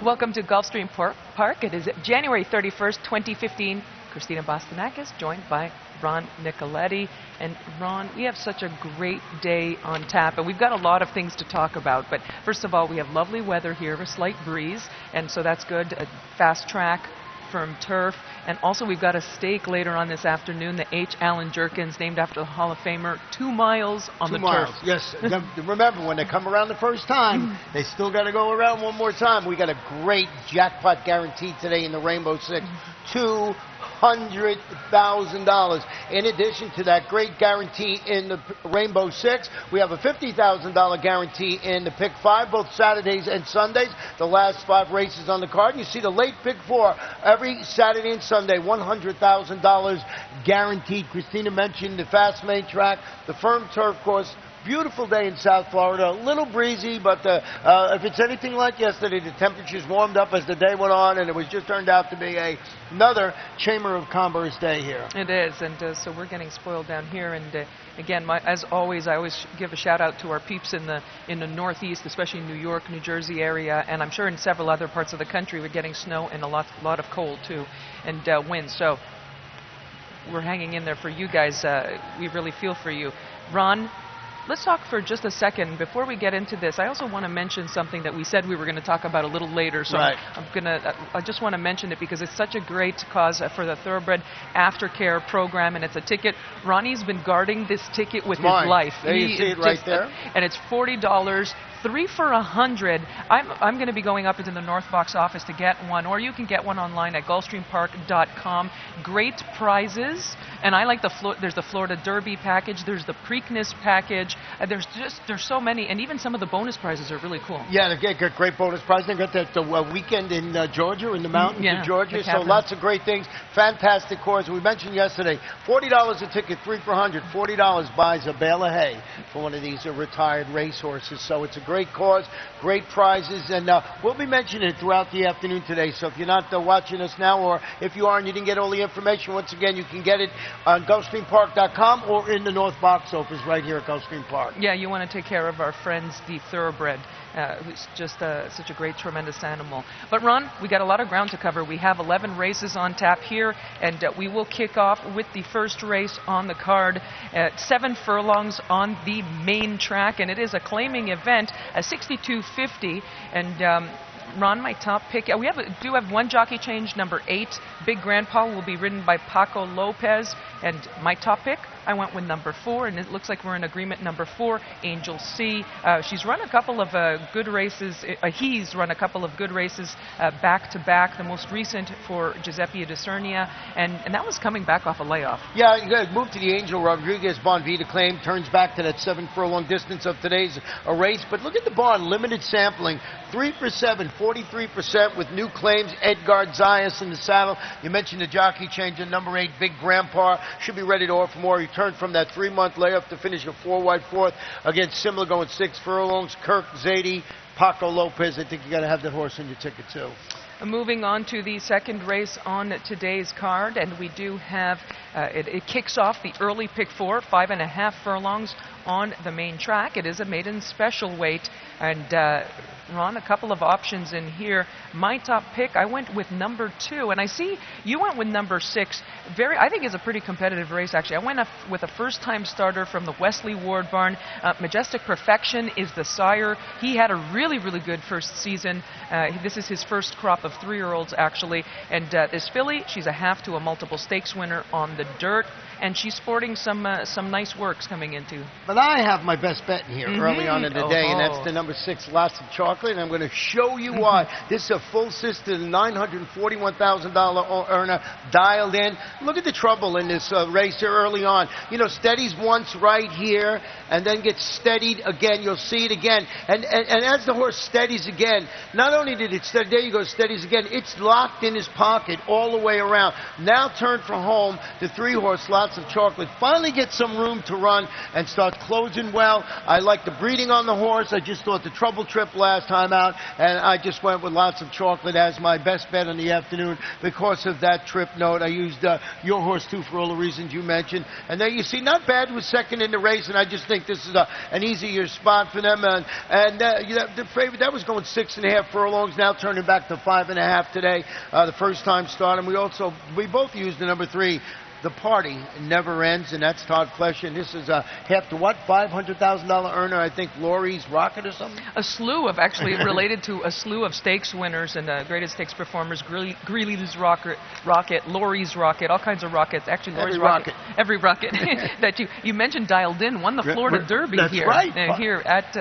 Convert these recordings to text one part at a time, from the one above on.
Welcome to Gulfstream Park. It is January 31st, 2015. Christina Bastonakis, joined by Ron Nicoletti. And Ron, we have such a great day on tap, and we've got a lot of things to talk about. But first of all, we have lovely weather here, a slight breeze, and so that's good. A fast track, firm turf, and also we've got a stake later on this afternoon, the H. Allen Jerkins, named after the Hall of Famer, 2 miles on the turf. Yes. Remember, when they come around the first time, they still got to go around one more time. We got a great jackpot guarantee today in the Rainbow Six, $200,000. In addition to that great guarantee in the Rainbow Six, we have a $50,000 guarantee in the Pick 5, both Saturdays and Sundays. The last 5 races on the card. And you see the late Pick 4 every Saturday and Sunday, $100,000 guaranteed. Christina mentioned the fast main track, the firm turf course. Beautiful day in South Florida, a little breezy, but if it's anything like yesterday, the temperatures warmed up as the day went on, and it was just turned out to be another Chamber of Commerce day here. It is, and so we're getting spoiled down here. And again, as always, I always give a shout out to our peeps in the Northeast, especially New York, New Jersey area, and I'm sure in several other parts of the country we're getting snow and a lot of cold too, and wind. So we're hanging in there for you guys. We really feel for you, Ron. Let's talk for just a second before we get into this. I also want to mention something that we said we were going to talk about a little later. So right. I just want to mention it because it's such a great cause for the Thoroughbred Aftercare program, and it's a ticket. Ronnie's been guarding this ticket with his life. There you see it right there. And it's $40. 3 for $100. I'm going to be going up into the North Box office to get one, or you can get one online at gulfstreampark.com. Great prizes, and I like there's the Florida Derby package, there's the Preakness package, there's so many, and even some of the bonus prizes are really cool. Yeah, they get great bonus prizes. They got that weekend in Georgia, in the mountains of Georgia, so lots of great things. Fantastic course. We mentioned yesterday, $40 a ticket, 3 for $100. $40 buys a bale of hay for one of these retired racehorses, so it's a great cause, great prizes, and we'll be mentioning it throughout the afternoon today. So if you're not watching us now, or if you are and you didn't get all the information, once again, you can get it on GulfstreamPark.com or in the North Box office right here at Gulfstream Park. Yeah, you want to take care of our friends, the Thoroughbred, who's just such a great, tremendous animal. But Ron, we got a lot of ground to cover. We have 11 races on tap here, and we will kick off with the first race on the card, 7 furlongs on the main track, and it is a claiming event, a 62.50, and Ron, my top pick. We do have one jockey change, number 8. Big Grandpa will be ridden by Paco Lopez, and my top pick, I went with number 4, and it looks like we're in agreement. Number 4, Angel C. She's run a couple of good races. He's run a couple of good races back to back. The most recent for Giuseppe Dicernia, and that was coming back off a layoff. Yeah, moved to the Angel Rodriguez Bonvita claim, turns back to that 7 furlong distance of today's race. But look at the barn, limited sampling, 3 for 7, 43% with new claims. Edgar Zayas in the saddle. You mentioned the jockey change in number 8, Big Grandpa. Should be ready to offer more. He turned from that 3-month layoff to finish a 4-wide 4th against Simla, going 6 furlongs. Kirk Zadie, Paco Lopez. I think you got to have that horse on your ticket too. Moving on to the second race on today's card, and we do have, it kicks off the early Pick 4, 5.5 furlongs on the main track. It is a maiden special weight, and Ron, a couple of options in here. My top pick, I went with number 2, and I see you went with number 6. I think it's a pretty competitive race, actually. I went with a first-time starter from the Wesley Ward barn. Majestic Perfection is the sire. He had a really, really good first season. This is his first crop of 3-year-olds, actually. And this filly, she's a half to a multiple stakes winner on the dirt, and she's sporting some nice works coming into. But I have my best bet in here early on in the day, and that's the number 6, Lots of Chocolate. And I'm going to show you why. This is a full system, $941,000 earner dialed in. Look at the trouble in this race here early on. You know, steadies once right here and then gets steadied again. You'll see it again. And as the horse steadies again, not only did it steady, there you go, steadies again, it's locked in his pocket all the way around. Now turned for home, the 3-horse Lots of Chocolate finally gets some room to run and start closing well. I like the breeding on the horse. I just thought the trouble trip last time out, and I just went with lots of chocolate as my best bet in the afternoon because of that trip note. I used your horse too for all the reasons you mentioned. And there you see, not bad was second in the race, and I just think this is an easier spot for them. You know, the favorite, that was going 6.5 furlongs, now turning back to 5.5 today, the first time starting. We both used the number 3. The party never ends, and that's Todd Fletcher. And this is half to what? $500,000 earner, I think, Laurie's Rocket or something? A slew of, actually, related to a slew of stakes winners and greatest stakes performers. Greeley's Rocket, Laurie's Rocket, all kinds of rockets. Actually, Laurie's every rocket that you mentioned dialed in won the Florida Derby here. That's right. Here at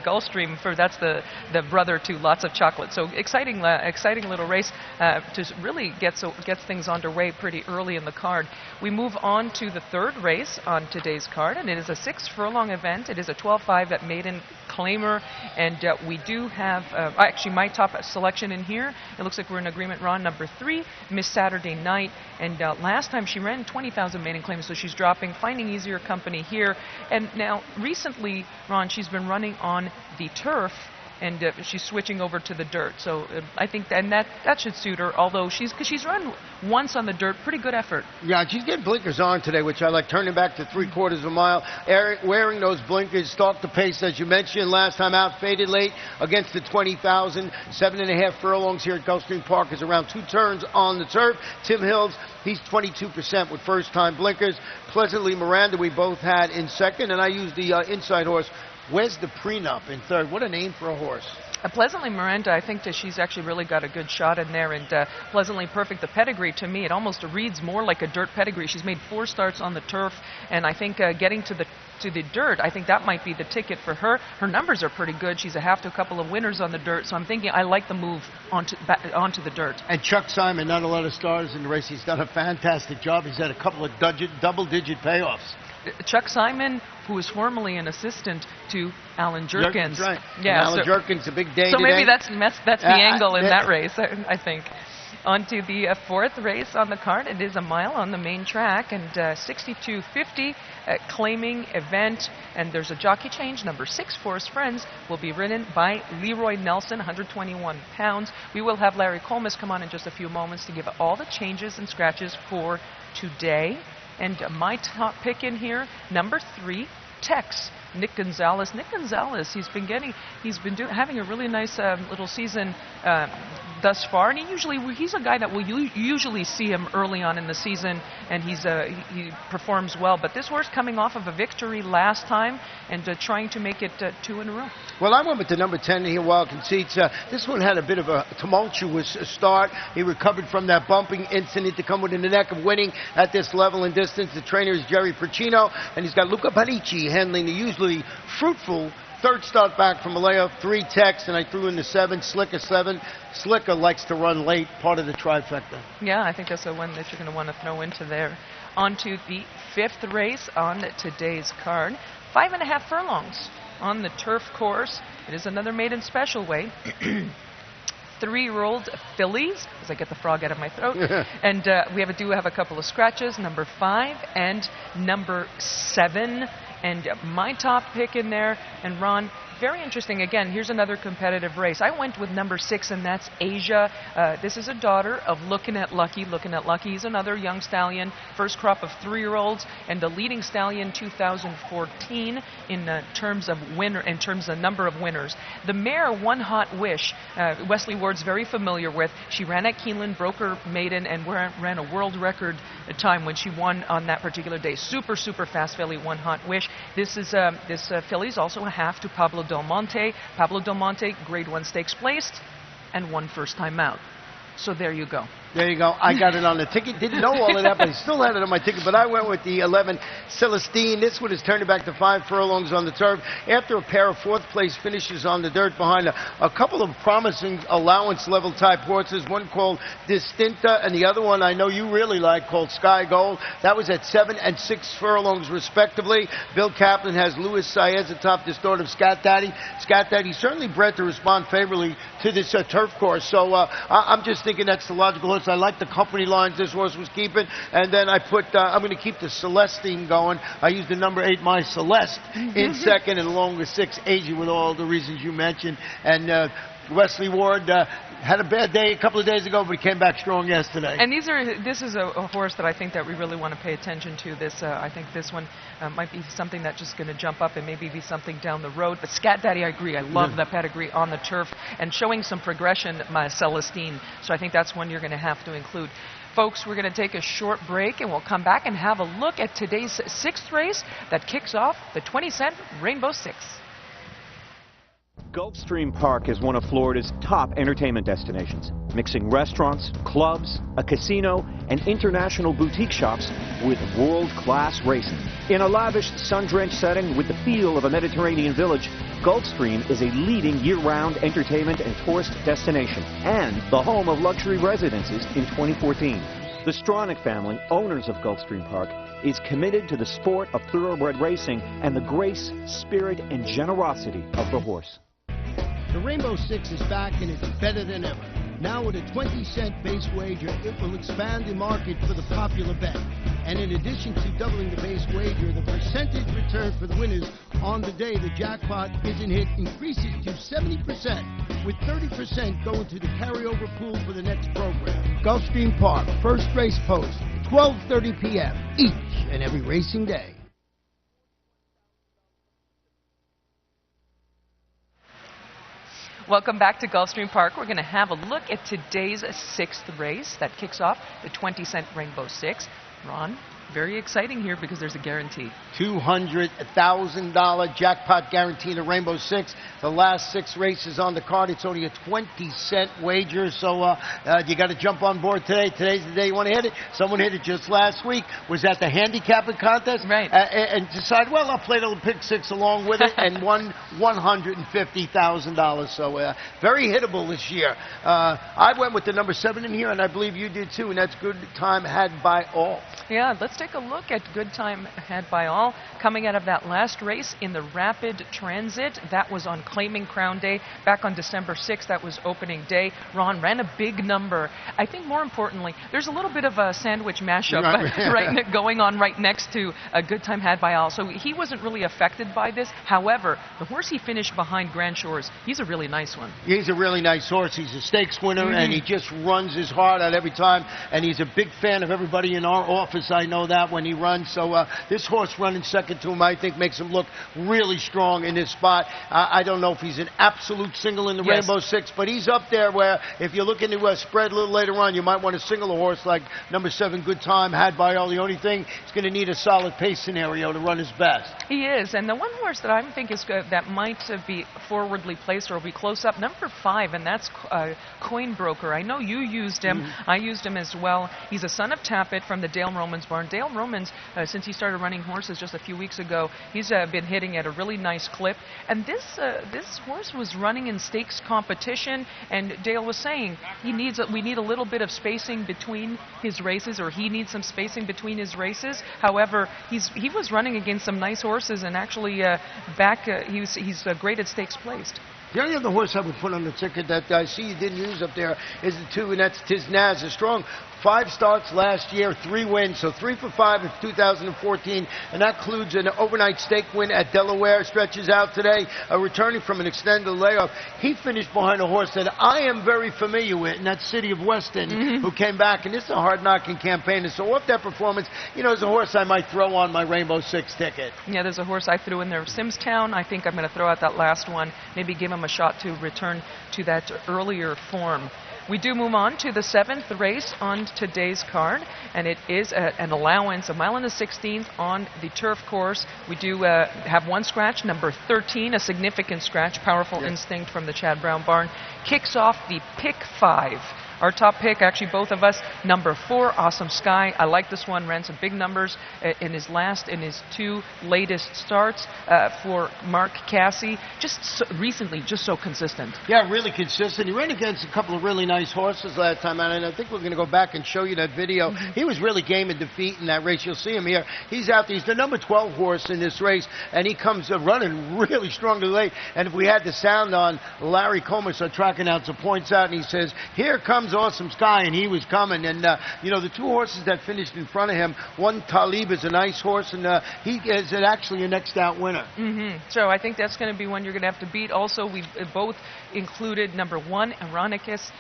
Gulfstream. That's the brother to Lots of Chocolate. So exciting little race to really gets things underway pretty early in the card. We move on to the third race on today's card, and it is a 6-furlong event. It is a 12.5 at maiden claimer, and we do have actually my top selection in here. It looks like we're in agreement. Ron, number 3, Miss Saturday Night, and last time she ran 20,000 maiden claims, so she's dropping, finding easier company here. And now recently, Ron, she's been running on the turf, and she's switching over to the dirt. So I think that should suit her, although she's run once on the dirt. Pretty good effort. Yeah, she's getting blinkers on today, which I like, turning back to 3/4 of a mile. Wearing those blinkers, stalked the pace, as you mentioned, last time out, faded late against the 20,000. 7.5 furlongs here at Gulfstream Park is around 2 turns on the turf. Tim Hills, he's 22% with first-time blinkers. Pleasantly Miranda, we both had in second, and I used the inside horse. Where's the prenup in third? What a name for a horse. Pleasantly Miranda, I think that she's actually really got a good shot in there, and Pleasantly Perfect, the pedigree, to me, it almost reads more like a dirt pedigree. She's made 4 starts on the turf, and I think getting to the dirt, I think that might be the ticket for her. Her numbers are pretty good. She's a half to a couple of winners on the dirt, so I'm thinking I like the move onto the dirt. And Chuck Simon, not a lot of stars in the race. He's done a fantastic job. He's had a couple of double-digit payoffs. Chuck Simon, who was formerly an assistant to Alan Jerkins. Right. Yeah, Alan Jerkins, a big day so today. maybe that's the angle in that race, I think. On to the 4th race on the card. It is a mile on the main track, and 62.50 claiming event. And there's a jockey change. Number 6, Forest Friends, will be ridden by Leroy Nelson, 121 pounds. We will have Larry Colmus come on in just a few moments to give all the changes and scratches for today. And my top pick in here, number 3, Tex, Nick Gonzalez. Nick Gonzalez, he's been having a really nice little season thus far, and he's a guy that will usually see him early on in the season, and he performs well. But this horse coming off of a victory last time and trying to make it 2 in a row. Well, I went with the number 10 here, Wild Conceits. This one had a bit of a tumultuous start. He recovered from that bumping incident to come within the neck of winning at this level and distance. The trainer is Jerry Percino, and he's got Luca Panici handling the usually fruitful third start back from Malaya. 3 Tex, and I threw in the 7, Slicker 7. Slicker likes to run late, part of the trifecta. Yeah, I think that's the one that you're going to want to throw into there. On to the 5th race on today's card. 5.5 furlongs on the turf course. It is another maiden special weight. 3-year-old fillies, as I get the frog out of my throat. And we do have a couple of scratches, number 5 and number 7. And my top pick in there, and Ron, very interesting. Again, here's another competitive race. I went with number 6, and that's Asia. This is a daughter of Lookin' at Lucky. Lookin' at Lucky is another young stallion, first crop of 3-year-olds, and the leading stallion 2014 in terms of number of winners. The mare, One Hot Wish, Wesley Ward's very familiar with. She ran at Keeneland, broke her maiden, and ran a world record time when she won on that particular day. Super, super fast filly, One Hot Wish. This filly's also a half to Pablo Del Monte. Pablo Del Monte, Grade 1 stakes placed, and 1 first time out. So there you go. There you go. I got it on the ticket. Didn't know all of that, but I still had it on my ticket. But I went with the 11 Celestine. This one is turning back to 5 furlongs on the turf after a pair of 4th place finishes on the dirt behind a couple of promising allowance level type horses. One called Distinta, and the other one I know you really like called Sky Gold. That was at 7 and 6 furlongs respectively. Bill Kaplan has Luis Saez atop this daughter of Scat Daddy. Scat Daddy certainly bred to respond favorably to this turf course. So I'm just thinking that's the logical horse. horse. I like the company lines this horse was keeping. And then I put, I'm going to keep the Celestine going. I used the number 8, My Celeste, in second, and along with 6, Asia, with all the reasons you mentioned. And Wesley Ward had a bad day a couple of days ago, but he came back strong yesterday. And this is a horse that I think that we really want to pay attention to. I think this one might be something that's just going to jump up and maybe be something down the road. But Scat Daddy, I agree. I love the pedigree on the turf and showing some progression, My Celestine. So I think that's one you're going to have to include. Folks, we're going to take a short break, and we'll come back and have a look at today's 6th race that kicks off the 20-cent Rainbow 6. Gulfstream Park is one of Florida's top entertainment destinations, mixing restaurants, clubs, a casino, and international boutique shops with world-class racing. In a lavish, sun-drenched setting with the feel of a Mediterranean village, Gulfstream is a leading year-round entertainment and tourist destination and the home of luxury residences in 2014. The Stronach family, owners of Gulfstream Park, is committed to the sport of thoroughbred racing and the grace, spirit, and generosity of the horse. The Rainbow 6 is back, and it's better than ever. Now with a 20-cent base wager, it will expand the market for the popular bet. And in addition to doubling the base wager, the percentage return for the winners on the day the jackpot isn't hit increases to 70%, with 30% going to the carryover pool for the next program. Gulfstream Park, first race post, 12:30 p.m. each and every racing day. Welcome back to Gulfstream Park. We're going to have a look at today's 6th race that kicks off the 20-cent Rainbow 6. Ron, very exciting here because there's a guarantee. $200,000 jackpot guarantee in the Rainbow 6. The last 6 races on the card. It's only a 20-cent wager, so you got to jump on board today. Today's the day you want to hit it. Someone hit it just last week. Was at the handicapping contest, right? And decided, well, I'll play the little pick 6 along with it, and won $150,000. So very hittable this year. I went with the number 7 in here, and I believe you did too. And that's Good Time Had by All. Yeah, let's take a look at Good Time Had by All coming out of that last race in the Rapid Transit. That was on Claiming Crown Day back on December 6th. That was opening day. Ron ran a big number. I think more importantly, there's a little bit of a sandwich mashup going on right next to a Good Time Had by All. So he wasn't really affected by this. However, the horse he finished behind Grand Shores, he's a really nice one. He's a really nice horse. He's a stakes winner, and he just runs his heart out every time. And he's a big fan of everybody in our office. I know that when he runs. So this horse running second to him, I think, makes him look really strong in this spot. I don't know if he's an absolute single in the Rainbow 6, but he's up there where if you're looking to spread a little later on, you might want to single a horse like number 7, Good Time Had by All. The only thing, he's going to need a solid pace scenario to run his best. He is, and the one horse that I think is good, that might be forwardly placed or be close up, number 5, and that's Coin Broker. I know you used him. I used him as well. He's a son of Tappet from the Dale Romans barn. Dale Romans, since he started running horses just a few weeks ago, he's been hitting at a really nice clip. And this horse was running in stakes competition, and Dale was saying we need a little bit of spacing between his races, or he needs some spacing between his races. However, he was running against some nice horses, and actually he's great at stakes placed. The only other horse I would put on the ticket that I see you didn't use up there is the 2, and that's Tiznaz, a strong 5 starts last year, 3 wins, so 3 for 5 in 2014, and that includes an overnight stake win at Delaware. Stretches out today, returning from an extended layoff. He finished behind a horse that I am very familiar with, and that's City of Weston, who came back, and this is a hard-knocking campaign. And so off that performance, there's a horse I might throw on my Rainbow 6 ticket. Yeah, there's a horse I threw in there, Simstown. I think I'm going to throw out that last one, maybe give him a shot to return to that earlier form. We do move on to the 7th race on today's card, and it is an allowance, 1 1/16 on the turf course. We do have one scratch, number 13, a significant scratch, Powerful Instinct from the Chad Brown barn, kicks off the pick 5. Our top pick, actually both of us, number 4, Awesome Sky. I like this one, ran some big numbers in his 2 latest starts for Mark Cassie. Recently, just so consistent. Yeah, really consistent. He ran against a couple of really nice horses last time, and I think we're going to go back and show you that video. He was really game and defeat in that race. You'll see him here. He's out there. He's the number 12 horse in this race, and he comes running really strongly late. And if we had the sound on, Larry Comas, our track announcer, points out, and he says, here comes comes Awesome Sky, and he was coming. And, you know, the two horses that finished in front of him, one Talib is a nice horse, and he is actually a next out winner. So I think that's going to be one you're going to have to beat. Also, we've both included number 1, Ironicus,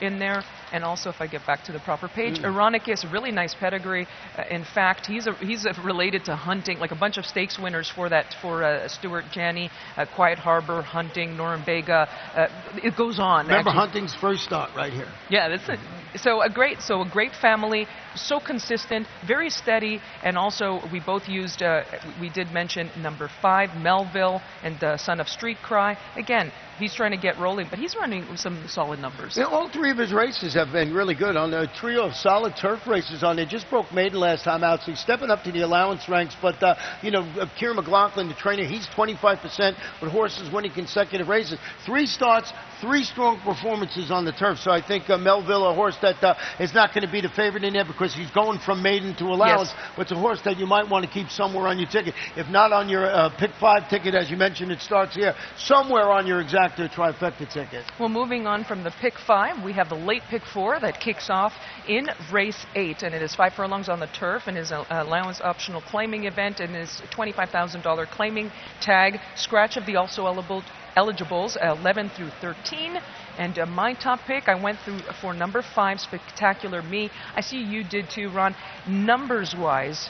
in there. And also, if I get back to the proper page, Ironicus, really nice pedigree. In fact, he's related to hunting, like a bunch of stakes winners for Stuart Janney, Quiet Harbor, Hunting, Norumbega. It goes on. Remember Hunting's first start right here. Yeah, that's it. So a great family, so consistent, very steady, and also we both used. We did mention number 5, Melville, and Son of Street Cry. Again, he's trying to get rolling, but he's running some solid numbers. Yeah, all 3 of his races have been really good. On a trio of solid turf races on there. Just broke maiden last time out, so he's stepping up to the allowance ranks. But, you know, Kieran McLaughlin, the trainer, he's 25% with horses winning consecutive races. 3 starts, 3 strong performances on the turf. So I think Melville, a horse that is not going to be the favorite in there because he's going from maiden to allowance. Yes. But it's a horse that you might want to keep somewhere on your ticket. If not on your pick 5 ticket, as you mentioned, it starts here, somewhere on your exacta trifecta ticket. Well, moving on from the pick 5, we have the late pick 4 that kicks off in race 8, and it is 5 furlongs on the turf and is an allowance optional claiming event and is $25,000 claiming tag. Scratch of the also eligibles 11 through 13. And my top pick, I went through for number 5, Spectacular Me. I see you did too, Ron. Numbers-wise,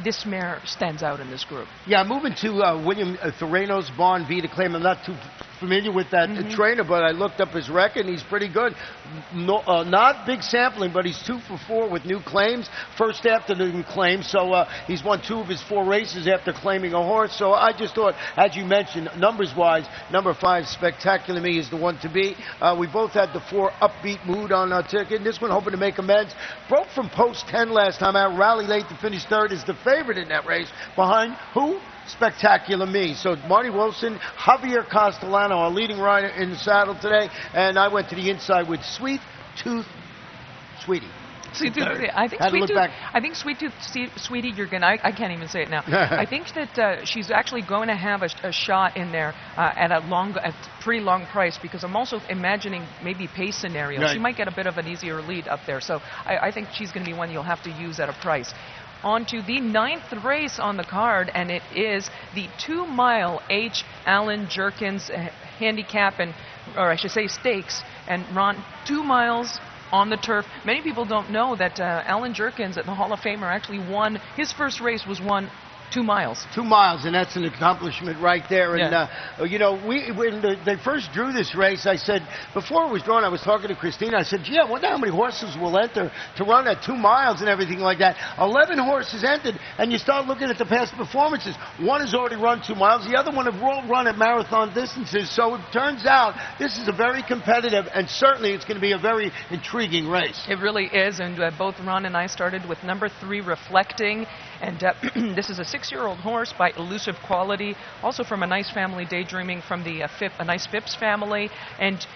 this mare stands out in this group. Yeah, moving to William Thoreno's Barn V to claim. I'm not too familiar with that trainer, but I looked up his record, and he's pretty good. No, not big sampling, but he's 2 for 4 with new claims. First after the new claim, so he's won 2 of his 4 races after claiming a horse. So I just thought, as you mentioned, numbers-wise, number 5, Spectacular Me, is the one to beat. We both had the 4 upbeat mood on our ticket. This one hoping to make amends. Broke from post 10 last time out. Rally late to finish 3rd, is the favorite in that race. Behind who? Spectacular Me. So Marty Wilson, Javier Castellano, our leading rider in the saddle today, and I went to the inside with Sweet Tooth Sweetie. Sweet Tooth, I think Sweet Tooth Sweetie, you're gonna. I can't even say it now. I think that she's actually going to have a shot in there at a pretty long price, because I'm also imagining maybe pace scenarios. Right. She might get a bit of an easier lead up there, so I think she's going to be one you'll have to use at a price. On to the 9th race on the card, and it is the 2-mile H. Alan Jerkins handicap, or I should say stakes. And Ron, 2 miles on the turf. Many people don't know that Alan Jerkins, the Hall of Famer, actually won. His first race was won 2 miles. 2 miles, and that's an accomplishment right there. Yeah. And, you know, when they first drew this race, I said, before it was drawn, I was talking to Christina, I said, gee, I wonder how many horses will enter to run at 2 miles and everything like that. 11 horses entered, and you start looking at the past performances. One has already run 2 miles, the other one have all run at marathon distances, so it turns out this is a very competitive, and certainly it's going to be a very intriguing race. It really is, and both Ron and I started with number 3, Reflecting, and this is a 6-year-old horse by Elusive Quality, also from a nice family, Daydreaming, from the a nice Phipps family. And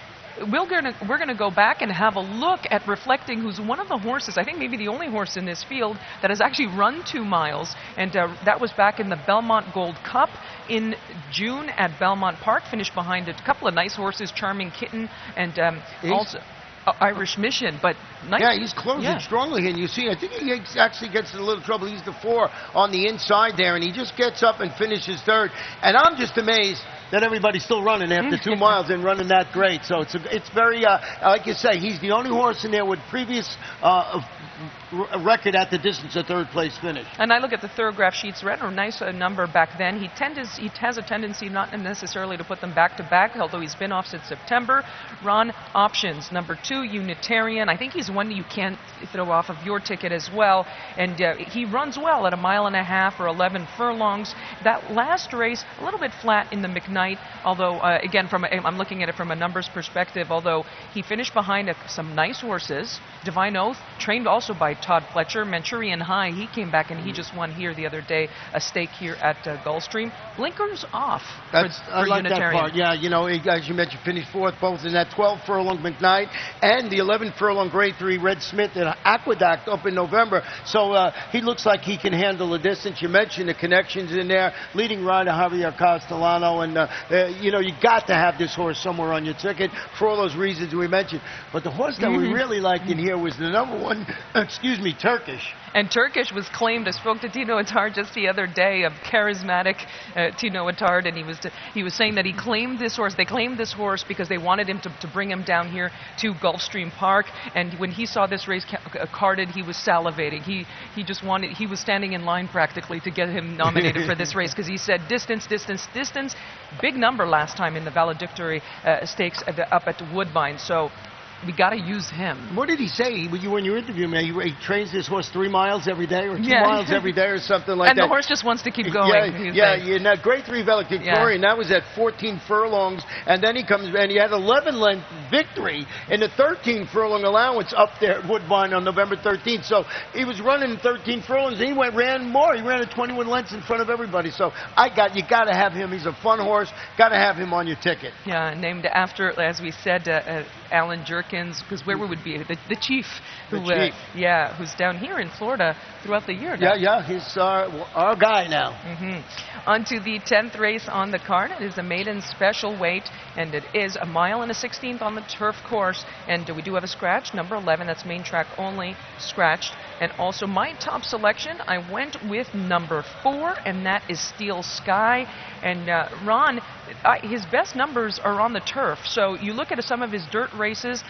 we're gonna go back and have a look at Reflecting, who's one of the horses, I think maybe the only horse in this field that has actually run 2 miles, and that was back in the Belmont Gold Cup in June at Belmont Park. Finished behind a couple of nice horses, Charming Kitten, and also Irish Mission, but nice. Yeah, he's closing strongly here. And you see, I think he actually gets in a little trouble. He's the 4 on the inside there, and he just gets up and finishes 3rd. And I'm just amazed that everybody's still running after 2 miles and running that great. So it's very, like you say, he's the only horse in there with previous record at the distance, a 3rd place finish. And I look at the Thoroughgraph sheets, read a nice number back then. He has a tendency not necessarily to put them back to back, although he's been off since September. Ron, options. Number 2, Unitarian. I think he's one you can't throw off of your ticket as well. And he runs well at 1.5 miles or 11 furlongs. That last race, a little bit flat in the McKnight, although, again, I'm looking at it from a numbers perspective, although he finished behind some nice horses. Divine Oath, trained also by Todd Fletcher. Manchurian High, he came back and he just won here the other day, a stake here at Gulfstream. Blinkers off for I like Unitarian. that part. Yeah, you know, as you mentioned, finished 4th both in that 12 furlong McKnight and the 11 furlong Grade 3 Red Smith in Aqueduct up in November. So he looks like he can handle the distance. You mentioned the connections in there. Leading rider Javier Castellano, and you know, you got to have this horse somewhere on your ticket for all those reasons we mentioned. But the horse that we really liked in here was the number 1, excuse me, Turkish. And Turkish was claimed. I spoke to Tino Attard just the other day, of charismatic Tino Attard, and he was saying that he claimed this horse. They claimed this horse because they wanted him to bring him down here to Gulfstream Park. And when he saw this race carded, he was salivating. He just wanted. He was standing in line practically to get him nominated for this race, because he said distance, distance, distance. Big number last time in the valedictory stakes up at Woodbine. So we got to use him. What did he say when you interviewed him? He trains this horse 3 miles every day, or 2 miles every day, or something like that. And the horse just wants to keep going. Yeah. Now, grade 3 valedictorian, that was at 14 furlongs, and then he comes and he had 11-length victory in the 13 furlong allowance up there at Woodbine on November 13th. So he was running 13 furlongs, and he ran more. He ran at 21 lengths in front of everybody. So you got to have him. He's a fun horse. Got to have him on your ticket. Yeah, named after, as we said, Alan Jerkins, because where we would be the chief, who's down here in Florida throughout the year now. Yeah, he's our guy now. On to the 10th race on the card. It is a maiden special weight, and it is 1 1/16 on the turf course. And we do have a scratch, number 11. That's main track only, scratched. And also my top selection, I went with number 4, and that is Steel Sky. And Ron, his best numbers are on the turf. So you look at some of his dirt races,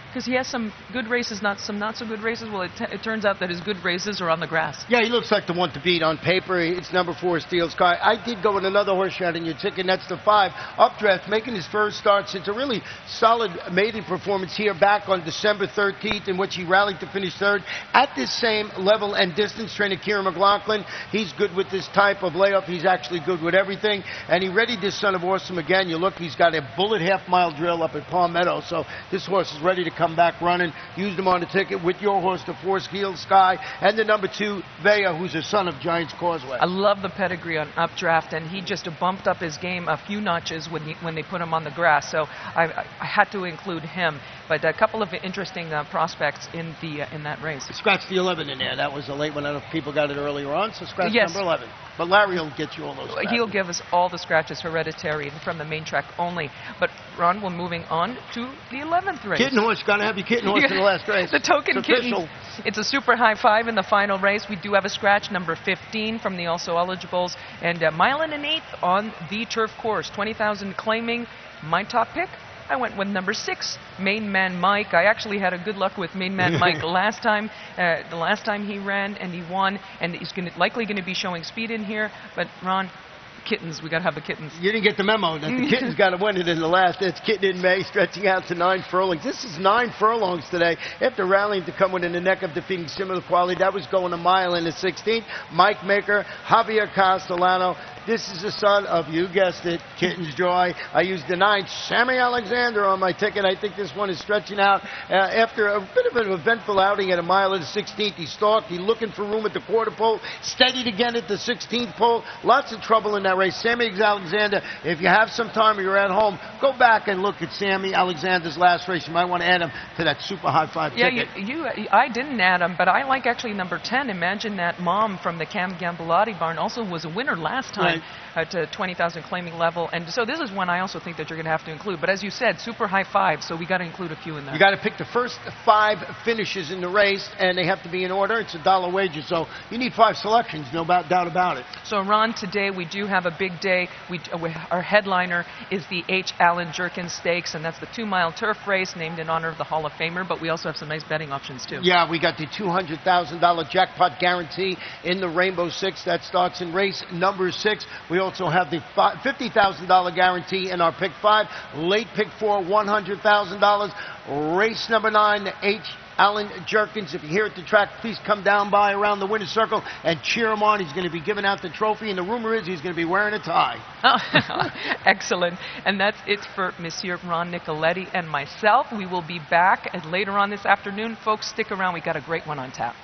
because he has some good races, some not so good races. Well, it turns out that his good races are on the grass. Yeah, he looks like the one to beat on paper. It's number 4, Steel Sky. I did go with another horse shot in your ticket, and that's the 5, Updraft, making his first start since a really solid maiden performance here back on December 13th, in which he rallied to finish 3rd at this same level and distance. Trainer Kieran McLaughlin, he's good with this type of layup. He's actually good with everything, and he readied this Son of Awesome again. You look, he's got a bullet half-mile drill up at Palmetto, so this horse is ready to come back running. Used him on the ticket with your horse, the 4, Steel Sky, and the number 2, Vea, who's a son of Giants Causeway. I love the pedigree on Updraft, and he just bumped up his game a few notches when they put him on the grass, so I had to include him. But a couple of interesting prospects in that race. Scratch the 11 in there. That was a late one. I don't know if people got it earlier on, so scratch number 11. But Larry will get you all those scratches. He'll give us all the scratches, hereditary, from the main track only. But, Ron, we're moving on to the 11th race. Kitten horse. Got to have your kitten horse in the last race. The token kitten. It's a super high 5 in the final race. We do have a scratch, number 15, from the also eligibles. And 1 1/8 on the turf course. 20,000 claiming. My top pick, I went with number 6, Main Man Mike. I actually had a good luck with Main Man Mike last time. The last time he ran and he won, and he's likely going to be showing speed in here. But Ron, kittens, we got to have the kittens. You didn't get the memo that the kittens got to win it in the last. It's Kitten in May, stretching out to 9 furlongs. This is 9 furlongs today after rallying to come within the neck of defeating similar quality. That was going 1 1/16. Mike Maker, Javier Castellano. This is the son of, you guessed it, Kitten's Joy. I used the 9, Sammy Alexander, on my ticket. I think this one is stretching out. After a bit of an eventful outing at 1 1/16, he stalked. He looking for room at the quarter pole. Steadied again at the 16th pole. Lots of trouble in that race. Sammy Alexander, if you have some time or you're at home, go back and look at Sammy Alexander's last race. You might want to add him to that super high 5 ticket. I didn't add him, but I like actually number 10. Imagine That Mom from the Cam Gambolati barn. Also was a winner last time. Right. At 20,000 claiming level, and so this is one I also think that you're going to have to include. But as you said, super high 5, so we got to include a few in there. You got to pick the first 5 finishes in the race, and they have to be in order. It's $1 wager, so you need 5 selections, no doubt about it. So Ron, today we do have a big day. Our headliner is the H. Allen Jerkins Stakes, and that's the 2-mile turf race named in honor of the Hall of Famer. But we also have some nice betting options too. Yeah, we got the $200,000 jackpot guarantee in the Rainbow 6 that starts in race number 6. We also have the $50,000 guarantee in our pick 5. Late pick 4, $100,000. Race number 9, the H. Allen Jerkins. If you're here at the track, please come down by around the winner's circle and cheer him on. He's going to be giving out the trophy, and the rumor is he's going to be wearing a tie. Oh, excellent. And that's it for Monsieur Ron Nicoletti and myself. We will be back later on this afternoon. Folks, stick around. We got a great one on tap.